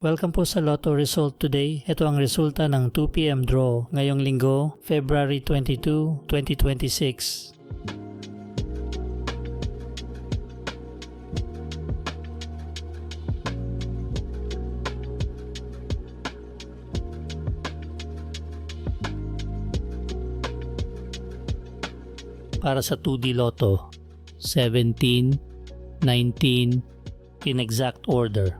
Welcome po sa Lotto Result today. Ito ang resulta ng 2 PM draw ngayong linggo, February 22, 2026. Para sa 2D Lotto, 17, 19, in exact order.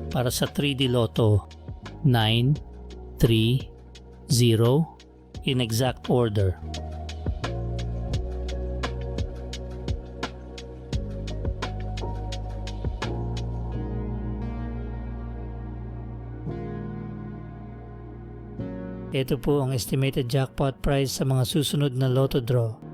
Para sa 3D Lotto, 9, 3, 0, in exact order. Ito po ang estimated jackpot price sa mga susunod na Lotto draw.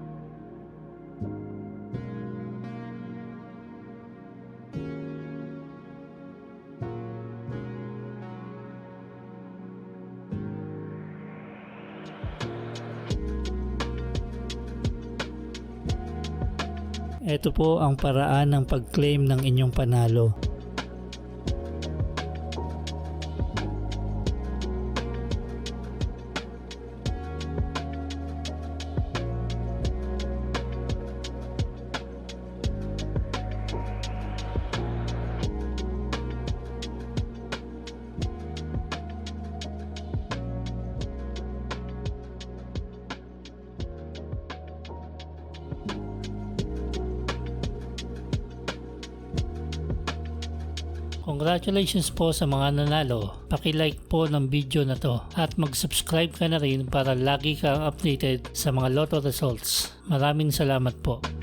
Ito po ang paraan ng pag-claim ng inyong panalo. Congratulations po sa mga nanalo. Paki-like po ng video na to at mag-subscribe ka na rin para lagi kang updated sa mga Lotto results. Maraming salamat po.